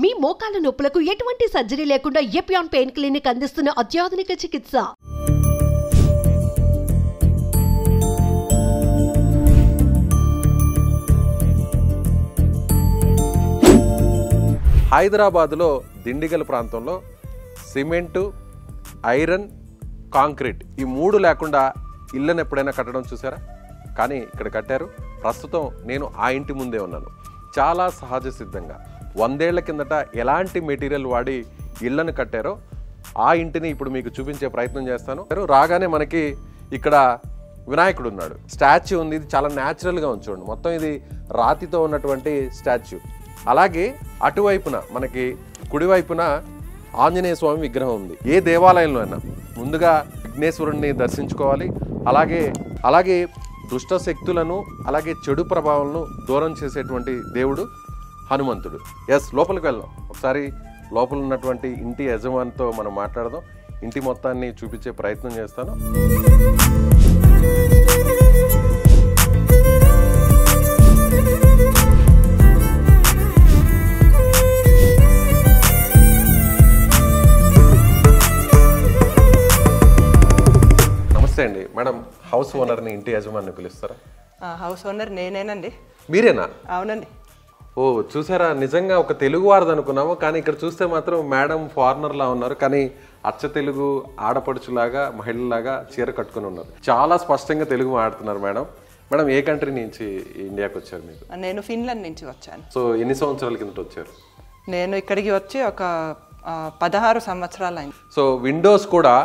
మీ మోకాల నొప్పులకు ఎటువంటి సర్జరీ లేకుండా ఎపియాన్ పెయిన్ క్లినిక్ అందిస్తున్న అత్యాధునిక చికిత్స. హైదరాబాద్లో దిండిగల్ ప్రాంతంలో సిమెంటు, ఐరన్, కాంక్రీట్ ఈ మూడు లేకుండా ఇళ్ళను ఎప్పుడైనా కట్టడం చూసారా? కానీ ఇక్కడ కట్టారు. ప్రస్తుతం నేను ఆ ఇంటి ముందే ఉన్నాను. చాలా సహజ సిద్ధంగా 100 ఏళ్ల కిందట ఎలాంటి మెటీరియల్ వాడి ఇళ్లను కట్టారో ఆ ఇంటిని ఇప్పుడు మీకు చూపించే ప్రయత్నం చేస్తాను. రాగానే మనకి ఇక్కడ వినాయకుడు ఉన్నాడు, స్టాచ్యూ ఉంది. ఇది చాలా న్యాచురల్గా ఉంది చూడండి. మొత్తం ఇది రాతితో ఉన్నటువంటి స్టాచ్యూ. అలాగే అటువైపున మనకి కుడివైపున ఆంజనేయ స్వామి విగ్రహం ఉంది. ఏ దేవాలయంలో అయినా ముందుగా విఘ్నేశ్వరుణ్ణి దర్శించుకోవాలి. అలాగే దుష్ట శక్తులను అలాగే చెడు ప్రభావాలను దూరం చేసేటువంటి దేవుడు హనుమంతుడు. లోపలికి వెళ్దాం. ఒకసారి లోపల ఉన్నటువంటి ఇంటి యజమానితో మనం మాట్లాడదాం. ఇంటి మొత్తాన్ని చూపించే ప్రయత్నం చేస్తాను. నమస్తే అండి మేడం. హౌస్ ఓనర్ని, ఇంటి యజమాని పిలుస్తారా? హౌస్ ఓనర్ నేనేనండి. మీరేనా? అవునండి. ఓ చూసారా, నిజంగా ఒక తెలుగు వారిది అనుకున్నాము. కానీ ఇక్కడ చూస్తే మాత్రం మేడం ఫారినర్లా ఉన్నారు. కానీ అచ్చ తెలుగు ఆడపడుచులాగా, మహిళలాగా చీర కట్టుకుని ఉన్నారు. చాలా స్పష్టంగా తెలుగు మాట్లాడుతున్నారు మేడం. మేడం ఏ కంట్రీ నుంచి ఇండియాకి వచ్చారు మీరు? నేను ఫిన్లాండ్ నుంచి వచ్చాను. సో ఎన్ని సంవత్సరాల కిందట వచ్చారు? నేను ఇక్కడికి వచ్చి ఒక 16 సంవత్సరాలు అయింది. సో విండోస్ కూడా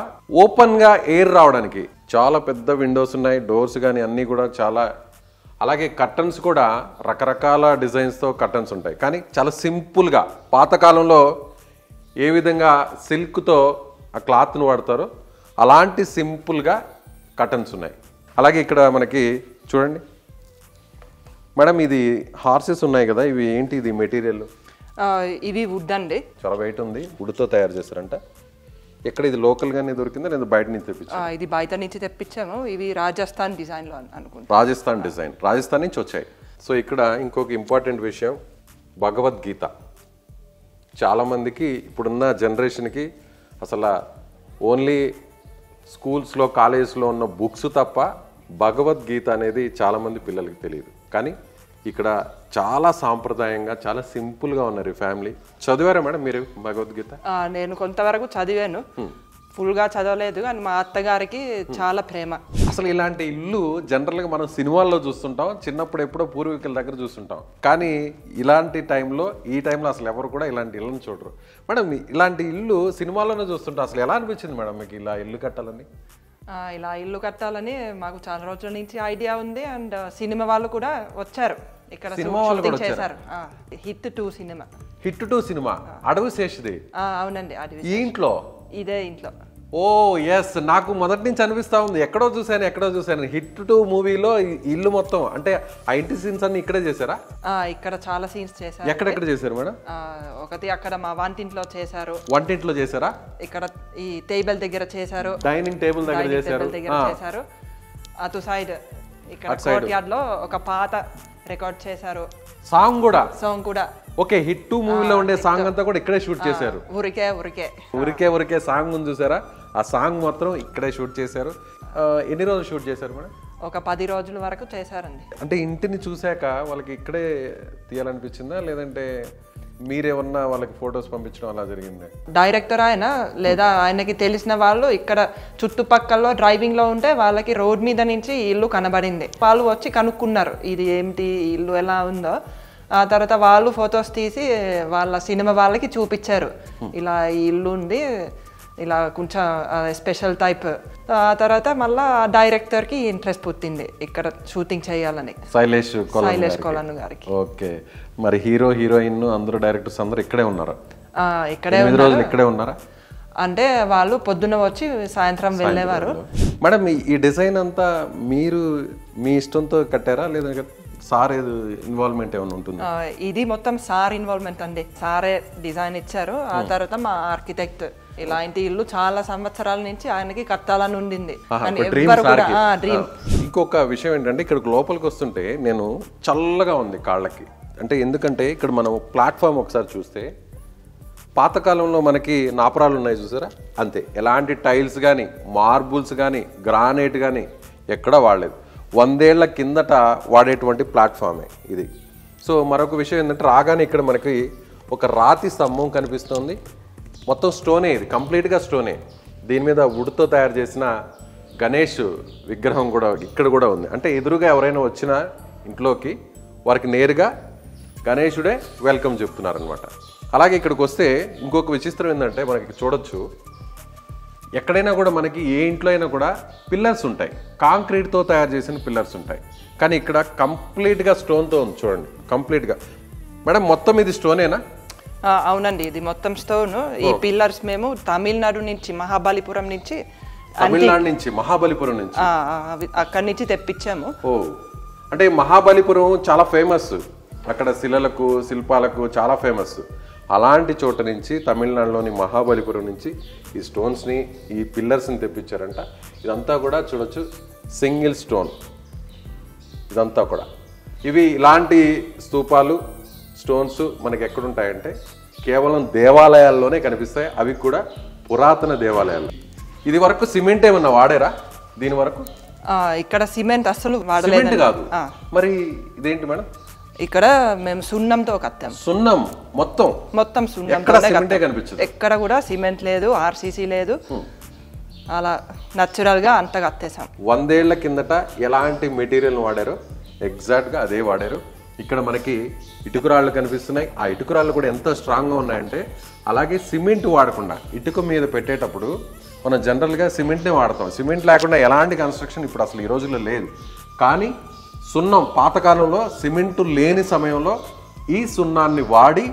ఓపెన్గా ఎయిర్ రావడానికి చాలా పెద్ద విండోస్ ఉన్నాయి. డోర్స్ కానీ అన్నీ కూడా చాలా. అలాగే కర్టన్స్ కూడా రకరకాల డిజైన్స్తో కర్టన్స్ ఉంటాయి. కానీ చాలా సింపుల్గా పాతకాలంలో ఏ విధంగా సిల్క్తో ఆ క్లాత్ను వాడతారో అలాంటి సింపుల్గా కర్టన్స్ ఉన్నాయి. అలాగే ఇక్కడ మనకి చూడండి మేడం, ఇది హార్సెస్ ఉన్నాయి కదా, ఇవి ఏంటి? ఇది మెటీరియల్ ఇవి వుడ్ అండి. చాలా వెయిట్ ఉంది. వుడ్తో తయారు చేస్తారంట. ఎక్కడ ఇది లోకల్గానే దొరికిందా లేదా బయట నుంచి తెప్పించారు? ఇది బయట నుంచి తెప్పించాము. ఇవి రాజస్థాన్ డిజైన్లో అనుకుంటా. రాజస్థాన్ డిజైన్, రాజస్థాన్ నుంచి వచ్చాయి. సో ఇక్కడ ఇంకొక ఇంపార్టెంట్ విషయం, భగవద్గీత. చాలామందికి ఇప్పుడున్న జనరేషన్కి అసలు ఓన్లీ స్కూల్స్లో, కాలేజెస్లో ఉన్న బుక్స్ తప్ప భగవద్గీత అనేది చాలామంది పిల్లలకి తెలియదు. కానీ ఇక్కడ చాలా సాంప్రదాయంగా, చాలా సింపుల్గా ఉన్నారు ఈ ఫ్యామిలీ. చదివారా మేడం మీరు భగవద్గీత? నేను కొంతవరకు చదివాను, ఫుల్గా చదవలేదు. కానీ మా అత్తగారికి చాలా ప్రేమ. అసలు ఇలాంటి ఇల్లు జనరల్గా మనం సినిమాల్లో చూస్తుంటాం, చిన్నప్పుడు ఎప్పుడో పూర్వీకుల దగ్గర చూస్తుంటాం. కానీ ఇలాంటి టైంలో, ఈ టైంలో అసలు ఎవరు కూడా ఇలాంటి ఇళ్ళని చూడరు. మేడం ఇలాంటి ఇల్లు సినిమాల్లోనే చూస్తుంటాం. అసలు ఎలా అనిపించింది మేడం మీకు ఇలా ఇల్లు కట్టాలని? ఇలా ఇల్లు కట్టాలని మాకు చాలా రోజుల నుంచి ఐడియా ఉంది. అండ్ సినిమా వాళ్ళు కూడా వచ్చారు ఇక్కడ, షూటింగ్ చేశారు. Hit 2 cinema. హిట్ 2 సినిమా అడవి శేషుది. అవునండి, అడవి. ఈ ఇంట్లో, ఇదే ఇంట్లో. ఓ ఎస్, నాకు మొదటి నుంచి అనిపిస్తా ఉంది ఎక్కడో చూసాను. హిట్ 2 మూవీలో ఇల్లు మొత్తం అంటే ఆ ఇంటి సీన్స్ అన్ని ఇక్కడే చేశారా? ఇక్కడ చాలా సీన్స్ చేశారు. ఎక్కడెక్కడ చేశారు మేడం? ఒకటి అక్కడ మా వంటింట్లో చేశారు. వంటింట్లో చేశారా? ఇక్కడ ఈ టేబుల్ దగ్గర చేశారు. డైనింగ్ టేబుల్ దగ్గర చేశారు. అటు సైడ్ ఇక్కడ కోర్ట్ యార్డ్ లో ఒక పాత రికార్డ్ చేశారు. సాంగ్ కూడా ఓకే. హిట్ 2 మూవీలో ఉండే సాంగ్ అంతా కూడా ఇక్కడే షూట్ చేశారు. ఊరికే సాంగ్ ఉంది చూసారా? ఆ సాంగ్ మాత్రం ఇక్కడే షూట్ చేశారు. ఎన్ని రోజులు షూట్ చేశారు మేడం? ఒక 10 రోజుల వరకు చేశారండి. అంటే ఇంటిని చూశాక వాళ్ళకి ఇక్కడే తీయాలనిపించిందా, లేదంటే మీరేమన్నా వాళ్ళకి ఫొటోస్ పంపించడం అలా జరిగింది? డైరెక్టర్ ఆయన లేదా ఆయనకి తెలిసిన వాళ్ళు ఇక్కడ చుట్టుపక్కల డ్రైవింగ్ లో ఉంటే వాళ్ళకి రోడ్ మీద నుంచి ఇల్లు కనబడింది. వాళ్ళు వచ్చి కనుక్కున్నారు ఇది ఏమిటి, ఇల్లు ఎలా ఉందో. ఆ తర్వాత వాళ్ళు ఫొటోస్ తీసి వాళ్ళ సినిమా వాళ్ళకి చూపించారు. ఇలా ఈ ఇల్లు ఉంది, ఇలా కొంచెం స్పెషల్ టైప్. ఆ తర్వాత మళ్ళా డైరెక్టర్కి ఇంట్రెస్ట్ పుట్టింది ఇక్కడ షూటింగ్ చేయాలని, శైలేష్ కొలన్ గారికి. ఓకే, మరి హీరో, హీరోయిన్ అందరూ, డైరెక్టర్స్ అందరూ ఇక్కడే ఉన్నారా? ఇక్కడే ఉన్నారా? అంటే వాళ్ళు పొద్దున్న వచ్చి సాయంత్రం వెళ్ళేవారు. మేడం ఈ డిజైన్ అంతా మీరు మీ ఇష్టంతో కట్టారా, లేదా సార్ ఇన్వాల్వ్మెంట్ ఏమైనా ఉంటుంది? ఇది మొత్తం సార్ ఇన్వాల్వ్మెంట్ అండి. సారే డిజైన్ ఇచ్చారు. ఆ తర్వాత మా ఆర్కిటెక్ట్ ఇలాంటి ఇల్లు చాలా సంవత్సరాల నుంచి ఆయనకి కట్టాలని ఉండింది. ఇంకొక విషయం ఏంటంటే ఇక్కడ లోపలికి వస్తుంటే నేను చల్లగా ఉంది కాళ్ళకి. అంటే ఎందుకంటే ఇక్కడ మనం ప్లాట్ఫామ్ ఒకసారి చూస్తే పాతకాలంలో మనకి నాపరాలు ఉన్నాయి చూసారా, అంతే. ఎలాంటి టైల్స్ కానీ మార్బుల్స్ కానీ గ్రానైట్ కానీ ఎక్కడా వాడలేదు. 100 ఏళ్ల కిందట వాడేటువంటి ప్లాట్ఫామే ఇది. సో మరొక విషయం ఏంటంటే, రాగానే ఇక్కడ మనకి ఒక రాతి స్తంభం కనిపిస్తుంది. మొత్తం స్టోనే, ఇది కంప్లీట్గా స్టోనే. దీని మీద వుడ్తో తయారు చేసిన గణేష్ విగ్రహం కూడా ఇక్కడ కూడా ఉంది. అంటే ఎదురుగా ఎవరైనా వచ్చినా ఇంట్లోకి వారికి నేరుగా గణేశుడే వెల్కమ్ చెప్తున్నారనమాట. అలాగే ఇక్కడికి వస్తే ఇంకొక విచిత్రం ఏంటంటే, మనకి చూడొచ్చు, ఎక్కడైనా కూడా మనకి ఏ ఇంట్లో అయినా కూడా పిల్లర్స్ ఉంటాయి, కాంక్రీట్తో తయారు చేసిన పిల్లర్స్ ఉంటాయి. కానీ ఇక్కడ కంప్లీట్గా స్టోన్తో ఉంది చూడండి, కంప్లీట్గా. మేడం మొత్తం ఇది స్టోనేనా? అవునండి, ఇది మొత్తం స్టోన్. ఈ పిల్లర్స్ మేము తమిళనాడు నుంచి, మహాబలిపురం నుంచి, మహాబలిపురం నుంచి అక్కడి నుంచి తెప్పించాము. ఓ, అంటే మహాబలిపురం చాలా ఫేమస్, అక్కడ శిలలకు శిల్పాలకు చాలా ఫేమస్. అలాంటి చోట నుంచి, తమిళనాడులోని మహాబలిపురం నుంచి ఈ స్టోన్స్ని, ఈ పిల్లర్స్ని తెప్పించారంట. ఇదంతా కూడా చూడొచ్చు, సింగిల్ స్టోన్ ఇదంతా కూడా. ఇవి ఇలాంటి స్తూపాలు, స్టోన్స్ మనకి ఎక్కడుంటాయంటే కేవలం దేవాలయాల్లోనే కనిపిస్తాయి, అవి కూడా పురాతన దేవాలయాలు. ఇది వరకు సిమెంట్ ఏమన్నా వాడారా దీని వరకు? ఇక్కడ సిమెంట్ అసలు వాడలేదు కాదు. మరి ఇదేంటి మేడం? ఇక్కడ మేము సున్నంతో కట్టాం. సున్నం మొత్తం సున్నం, ఎక్కడ కూడా సిమెంట్ లేదు, ఆర్సీసీ లేదు, అలా న్యాచురల్ గా అంతా కట్టేసాం. 100 ఏళ్ల కిందట ఎలాంటి మెటీరియల్ వాడారో ఎగ్జాక్ట్గా అదే వాడారు. ఇక్కడ మనకి ఇటుకరాళ్ళు కనిపిస్తున్నాయి. ఆ ఇటుకరాళ్ళు కూడా ఎంత స్ట్రాంగ్గా ఉన్నాయంటే, అలాగే సిమెంట్ వాడకుండా ఇటుక మీద పెట్టేటప్పుడు మనం జనరల్గా సిమెంట్నే వాడతాం. సిమెంట్ లేకుండా ఎలాంటి కన్స్ట్రక్షన్ ఇప్పుడు అసలు ఈ రోజుల్లో లేదు. కానీ సున్నం, పాతకాలంలో సిమెంటు లేని సమయంలో ఈ సున్నాన్ని వాడి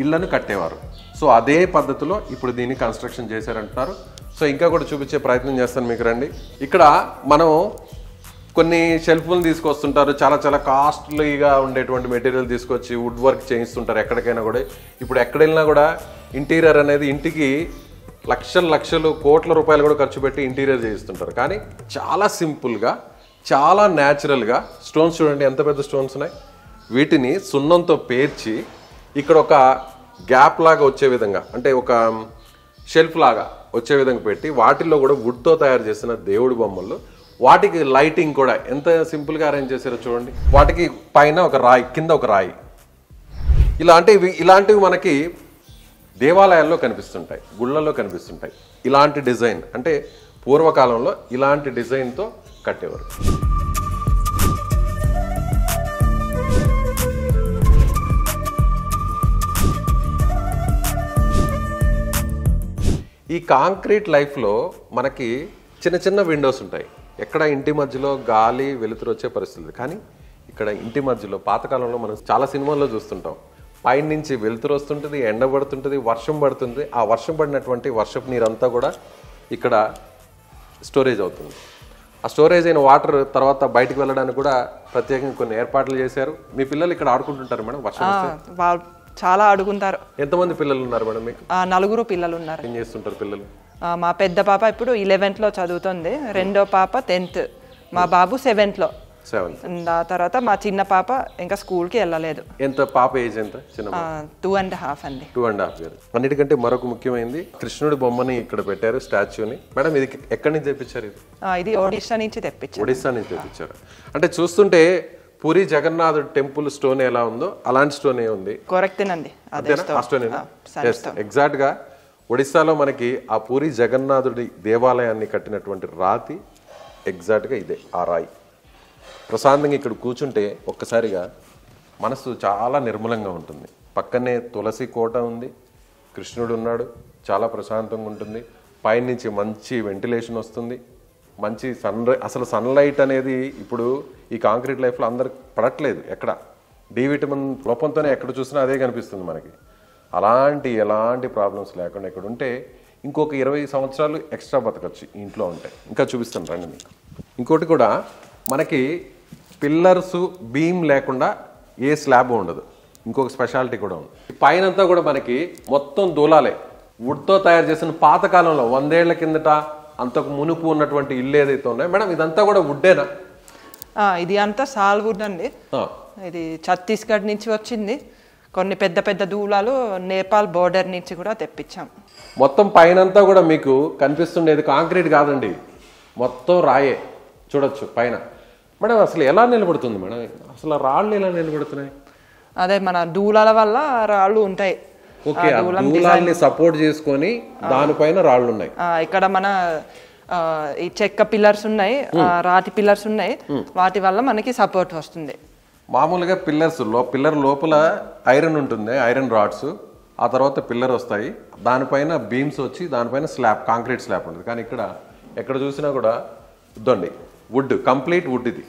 ఇళ్లను కట్టేవారు. సో అదే పద్ధతిలో ఇప్పుడు దీన్ని కన్స్ట్రక్షన్ చేశారంటున్నారు. సో ఇంకా కూడా చూపించే ప్రయత్నం చేస్తాను మీకు, రండి. ఇక్కడ మనం కొన్ని షెల్ఫ్లను తీసుకొస్తుంటారు, చాలా చాలా కాస్ట్లీగా ఉండేటువంటి మెటీరియల్ తీసుకొచ్చి వుడ్ వర్క్ చేయిస్తుంటారు ఎక్కడికైనా కూడా. ఇప్పుడు ఎక్కడ వెళ్ళినా కూడా ఇంటీరియర్ అనేది ఇంటికి లక్షలు కోట్ల రూపాయలు కూడా ఖర్చు పెట్టి ఇంటీరియర్ చేయిస్తుంటారు. కానీ చాలా సింపుల్గా, చాలా న్యాచురల్గా స్టోన్స్ చూడండి ఎంత పెద్ద స్టోన్స్ ఉన్నాయి. వీటిని సున్నంతో పేర్చి ఇక్కడ ఒక గ్యాప్ లాగా వచ్చే విధంగా, అంటే ఒక షెల్ఫ్ లాగా వచ్చే విధంగా పెట్టి, వాటిల్లో కూడా వుడ్తో తయారు చేసిన దేవుడి బొమ్మలు, వాటికి లైటింగ్ కూడా ఎంత సింపుల్గా అరేంజ్ చేశారో చూడండి. వాటికి పైన ఒక రాయి, కింద ఒక రాయి. ఇలాంటివి మనకి దేవాలయాల్లో కనిపిస్తుంటాయి, గుళ్ళల్లో కనిపిస్తుంటాయి. ఇలాంటి డిజైన్ అంటే పూర్వకాలంలో ఇలాంటి డిజైన్తో కట్టేవారు. ఈ కాంక్రీట్ లైఫ్లో మనకి చిన్న చిన్న విండోస్ ఉంటాయి. ఎక్కడ ఇంటి మధ్యలో గాలి వెలుతురు వచ్చే పరిస్థితి. కానీ ఇక్కడ ఇంటి మధ్యలో పాతకాలంలో మనం చాలా సినిమాల్లో చూస్తుంటాం, పైన నుంచి వెలుతురు వస్తుంటుంది, ఎండ పడుతుంటుంది, వర్షం పడుతుంది. ఆ వర్షం పడినటువంటి వర్షపు నీరంతా కూడా ఇక్కడ స్టోరేజ్ అవుతుంది. ఆ స్టోరేజ్ అయిన వాటర్ తర్వాత బయటకు వెళ్ళడానికి కూడా ప్రత్యేకంగా కొన్ని ఏర్పాట్లు చేశారు. మీ పిల్లలు ఇక్కడ ఆడుకుంటుంటారు మేడం వర్షం వస్తే? చాలా ఆడుకుంటారు. ఎంతమంది పిల్లలు ఉన్నారు మేడం మీకు? 4 పిల్లలు ఉన్నారు. ఏం చేస్తుంటారు పిల్లలు? మా పెద్ద పాప ఇప్పుడు 11th లో చదువుతుంది, రెండో పాప 10th, మా బాబు 7th లో. ఆ తర్వాత మా చిన్న పాప ఇంకా స్కూల్కి వెళ్ళలేదు. ఎంత పాప ఏజ్ ఎంత? చిన్న 2.5 అండి. 2.5 years. అన్నిటికంటే మరొక ముఖ్యమైనది, కృష్ణుడి బొమ్మని ఇక్కడ పెట్టారు, స్టాచ్యూని. మేడం ఇది ఎక్కడి నుంచి తెప్పించారు? ఇది ఒడిస్సా నుంచి తెప్పించారు. ఒడిస్సా నుంచి తెప్పించారు. అంటే చూస్తుంటే పూరి జగన్నాథుడు టెంపుల్ స్టోన్ ఎలా ఉందో అలాంటి స్టోన్ ఉంది. కరెక్టేనండి, ఎగ్జాక్ట్ గా ఒడిస్సాలో మనకి ఆ పూరి జగన్నాథుడి దేవాలయాన్ని కట్టినటువంటి రాతి ఎగ్జాక్ట్గా ఇదే, ఆ రాయి. ప్రశాంతంగా ఇక్కడ కూర్చుంటే ఒక్కసారిగా మనసు చాలా నిర్మలంగా ఉంటుంది. పక్కనే తులసి కోట ఉంది, కృష్ణుడు ఉన్నాడు, చాలా ప్రశాంతంగా ఉంటుంది. పైనుంచి మంచి వెంటిలేషన్ వస్తుంది, మంచి అసలు సన్లైట్ అనేది ఇప్పుడు ఈ కాంక్రీట్ లైఫ్లో అందరికి పడట్లేదు. ఎక్కడ డి విటమిన్ లోపంతోనే ఎక్కడ చూసినా అదే కనిపిస్తుంది మనకి. ఎలాంటి ప్రాబ్లమ్స్ లేకుండా ఇక్కడ ఉంటే ఇంకొక 20 సంవత్సరాలు ఎక్స్ట్రా బతకచ్చు ఇంట్లో ఉంటే. ఇంకా చూపిస్తాను రండి మీకు. ఇంకోటి కూడా మనకి పిల్లర్స్ బీమ్ లేకుండా ఏ స్లాబ్ ఉండదు. ఇంకొక స్పెషాలిటీ కూడా ఉంది. పైనంతా కూడా మనకి మొత్తం దూలాలే, వుడ్తో తయారు చేసిన పాతకాలంలో 100 ఏళ్ల కిందట అంతకు మునుపు ఉన్నటువంటి ఇల్లు ఏదైతే ఉన్నాయో మేడం, ఇదంతా కూడా వుడ్డేనా? ఇది అంతా సాల్ వుడ్ అండి. ఇది ఛత్తీస్గఢ్ నుంచి వచ్చింది. కొన్ని పెద్ద పెద్ద దూలాలు నేపాల్ బోర్డర్ నుంచి కూడా తెప్పించాం. మొత్తం పైనంతా కూడా మీకు కనిపిస్తుండేది కాంక్రీట్ కాదండి, మొత్తం రాయే. చూడొచ్చు పైన. మేడం అసలు ఎలా నిలబడుతుంది మేడం? అసలు రాళ్ళు ఎలా నిలబడుతున్నాయి? అదే మన దూలాల వల్ల రాళ్ళు ఉంటాయి. ఓకే, దూలాల్ని సపోర్ట్ చేసుకొని దానిపైన రాళ్ళు ఉన్నాయి. ఇక్కడ మన ఈ చెక్క పిల్లర్స్ ఉన్నాయి, రాతి పిల్లర్స్ ఉన్నాయి, వాటి వల్ల మనకి సపోర్ట్ వస్తుంది. మామూలుగా పిల్లర్ లోపల ఐరన్ ఉంటుంది, ఐరన్ రాడ్స్. ఆ తర్వాత పిల్లర్ వస్తాయి, దానిపైన బీమ్స్ వచ్చి దానిపైన స్లాబ్, కాంక్రీట్ స్లాబ్ ఉంటుంది. కానీ ఇక్కడ ఎక్కడ చూసినా కూడా ఇద్దండి వుడ్, కంప్లీట్ వుడ్. ఇది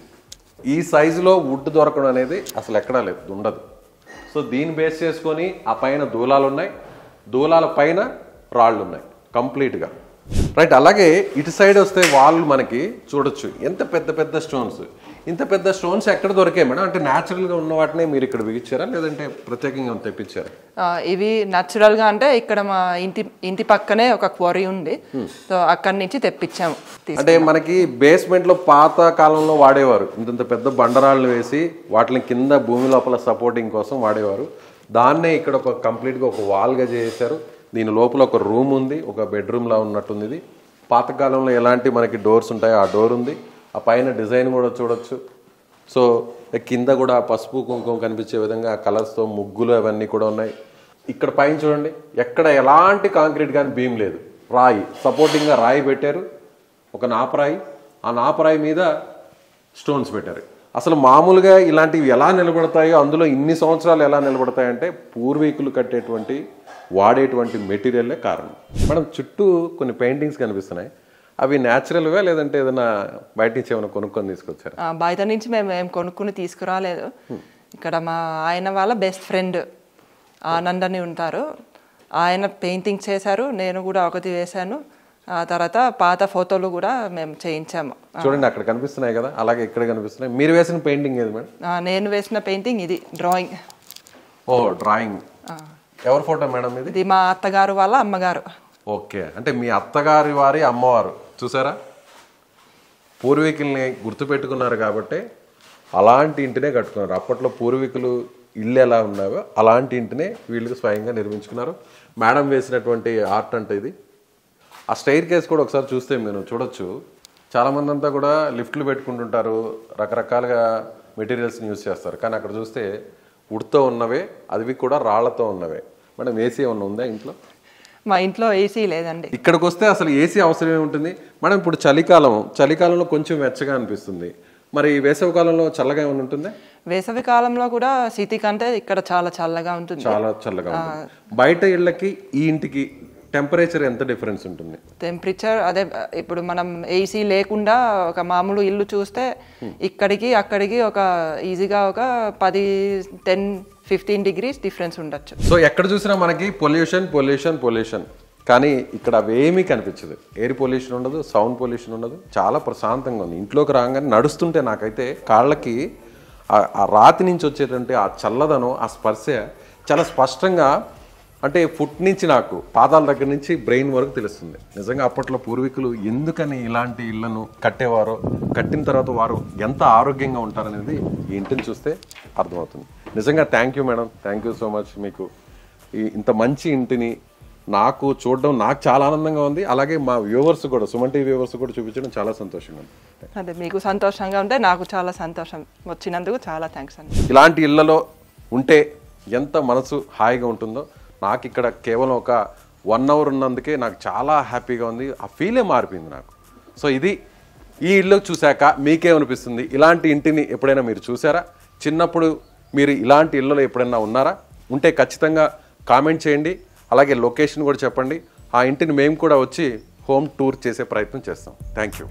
ఈ సైజులో వుడ్ దొరకడం అనేది అసలు ఎక్కడా లేదు, ఉండదు. సో దీన్ని బేస్ చేసుకొని ఆ పైన దూలాలు ఉన్నాయి, దూలాల పైన రాళ్ళు ఉన్నాయి కంప్లీట్గా. రైట్. అలాగే ఇటు సైడ్ వస్తే వాళ్ళు మనకి చూడొచ్చు ఎంత పెద్ద పెద్ద స్టోన్స్. ఇంత పెద్ద స్టోన్స్ ఎక్కడ దొరికాయి మేడం? అంటే న్యాచురల్గా ఉన్న వాటినే మీరు ఇక్కడ బిగించారా లేదంటే ప్రత్యేకంగా తెప్పించారా? ఇవి న్యాచురల్గా అంటే ఇక్కడ మా ఇంటి పక్కనే ఒక క్వారీ ఉంది, సో అక్కడి నుంచి తెప్పించాము. అంటే మనకి బేస్మెంట్లో పాత కాలంలో వాడేవారు, ఇంత పెద్ద బండరాళ్ళు వేసి వాటిని కింద భూమి లోపల సపోర్టింగ్ కోసం వాడేవారు. దాన్నే ఇక్కడ ఒక కంప్లీట్గా ఒక వాల్గా చేశారు. దీని లోపల ఒక రూమ్ ఉంది, ఒక బెడ్రూమ్లా ఉన్నట్టుంది. ఇది పాతకాలంలో ఎలాంటి మనకి డోర్స్ ఉంటాయో ఆ డోర్ ఉంది. ఆ పైన డిజైన్ కూడా చూడొచ్చు. సో కింద కూడా పసుపు కుంకుమ కనిపించే విధంగా కలర్స్తో ముగ్గులు అవన్నీ కూడా ఉన్నాయి. ఇక్కడ పైన చూడండి, ఎక్కడ ఎలాంటి కాంక్రీట్ కానీ బీమ్ లేదు, రాయి సపోర్టింగ్గా రాయి పెట్టారు, ఒక నాపరాయి. ఆ నాపరాయి మీద స్టోన్స్ పెట్టారు. అసలు మామూలుగా ఇలాంటివి ఎలా నిలబడతాయో, అందులో ఇన్ని సంవత్సరాలు ఎలా నిలబడతాయంటే పూర్వీకులు కట్టేటువంటి వాడేటువంటి మెటీరియల్లే కారణం. మనం చుట్టూ కొన్ని పెయింటింగ్స్ కనిపిస్తున్నాయి, అవి న్యాచురల్గా లేదంటే ఏదైనా బయట నుంచి ఏమైనా కొనుక్కొని తీసుకొచ్చారు? బయట నుంచి మేము ఏం కొనుక్కుని తీసుకురాలేదు. ఇక్కడ మా ఆయన వాళ్ళ బెస్ట్ ఫ్రెండ్ ఆనంద్ అని ఉంటారు, ఆయన పెయింటింగ్ చేశారు, నేను కూడా ఒకటి వేశాను. ఆ తర్వాత పాత ఫోటోలు కూడా మేము చేయించాము. చూడండి అక్కడ కనిపిస్తున్నాయి కదా, అలాగే ఇక్కడ కనిపిస్తున్నాయి. మీరు వేసిన పెయింటింగ్ ఏది మేడం? నేను వేసిన పెయింటింగ్ ఇది డ్రాయింగ్. ఓ డ్రాయింగ్. ఎవరి ఫోటో మేడం ఇది? ఇది మా అత్తగారు వాళ్ళ అమ్మగారు. ఓకే, అంటే మీ అత్తగారి వారి అమ్మవారు. చూసారా, పూర్వీకుల్ని గుర్తుపెట్టుకున్నారు కాబట్టి అలాంటి ఇంటినే కట్టుకున్నారు. అప్పట్లో పూర్వీకులు ఇల్లు ఎలా ఉన్నాయో అలాంటి ఇంటినే వీళ్ళకి స్వయంగా నిర్మించుకున్నారు. మేడం వేసినటువంటి ఆర్ట్ అంటే ఇది. ఆ స్టైర్ కేస్ కూడా ఒకసారి చూస్తే మీరు చూడొచ్చు. చాలామంది అంతా కూడా లిఫ్ట్లు పెట్టుకుంటుంటారు, రకరకాలుగా మెటీరియల్స్ని యూజ్ చేస్తారు. కానీ అక్కడ చూస్తే వుడ్తో ఉన్నవే, అవి కూడా రాళ్లతో ఉన్నవే. మేడం ఏసీ ఏమన్నా ఉందా ఇంట్లో? మా ఇంట్లో ఏసీ లేదండి. ఇక్కడికి వస్తే అసలు ఏసీ అవసరమే ఉంటుంది మేడం. ఇప్పుడు చలికాలంలో కొంచెం వెచ్చగా అనిపిస్తుంది, మరి వేసవి కాలంలో చల్లగా ఏమైనా ఉంటుందా? వేసవి కాలంలో కూడా సిటీ కంటే ఇక్కడ చాలా చల్లగా ఉంటుంది. చాలా చల్లగా ఉంటుంది. బయట ఇళ్ళకి ఈ ఇంటికి టెంపరేచర్ ఎంత డిఫరెన్స్ ఉంటుంది? టెంపరేచర్ అదే, ఇప్పుడు మనం ఏసీ లేకుండా ఒక మామూలు ఇల్లు చూస్తే ఇక్కడికి అక్కడికి ఒక ఈజీగా ఒక 10-15 డిగ్రీస్ డిఫరెన్స్ ఉండొచ్చు. సో ఎక్కడ చూసినా మనకి పొల్యూషన్, కానీ ఇక్కడ అవేమీ కనిపించదు. ఎయిర్ పొల్యూషన్ ఉండదు, సౌండ్ పొల్యూషన్ ఉండదు, చాలా ప్రశాంతంగా ఉంది. ఇంట్లోకి రాగానే నడుస్తుంటే నాకైతే కాళ్ళకి ఆ రాతి నుంచి వచ్చేటువంటి ఆ చల్లదనం, ఆ స్పర్శ చాలా స్పష్టంగా, అంటే ఫుట్ నుంచి నాకు పాదాల దగ్గర నుంచి బ్రెయిన్ వరకు తెలుస్తుంది. నిజంగా అప్పట్లో పూర్వీకులు ఎందుకని ఇలాంటి ఇళ్లను కట్టేవారో, కట్టిన తర్వాత వారు ఎంత ఆరోగ్యంగా ఉంటారనేది ఈ ఇంటిని చూస్తే అర్థమవుతుంది. నిజంగా thank you madam, thank you so much. మీకు ఇంత మంచి ఇంటిని నాకు చూడడం నాకు చాలా ఆనందంగా ఉంది. అలాగే మా వ్యూవర్స్ కూడా, సుమన్ టీవీ వ్యూవర్స్ కూడా చూపించడం చాలా సంతోషంగా ఉంది. అదే మీకు సంతోషంగా ఉంటే నాకు చాలా సంతోషం. వచ్చినందుకు చాలా థ్యాంక్స్ అండి. ఇలాంటి ఇళ్లలో ఉంటే ఎంత మనసు హాయిగా ఉంటుందో, నాకు ఇక్కడ కేవలం ఒక 1 అవర్ ఉన్నందుకే నాకు చాలా హ్యాపీగా ఉంది. ఆ ఫీలే మారిపోయింది నాకు. సో ఇది ఈ ఇల్లు చూశాక మీకేమనిపిస్తుంది? ఇలాంటి ఇంటిని ఎప్పుడైనా మీరు చూసారా? చిన్నప్పుడు మీరు ఇలాంటి ఇళ్ళలో ఎప్పుడైనా ఉన్నారా? ఉంటే ఖచ్చితంగా కామెంట్ చేయండి. అలాగే లొకేషన్ కూడా చెప్పండి. ఆ ఇంటిని మేము కూడా వచ్చి హోమ్ టూర్ చేసే ప్రయత్నం చేస్తాం. Thank you.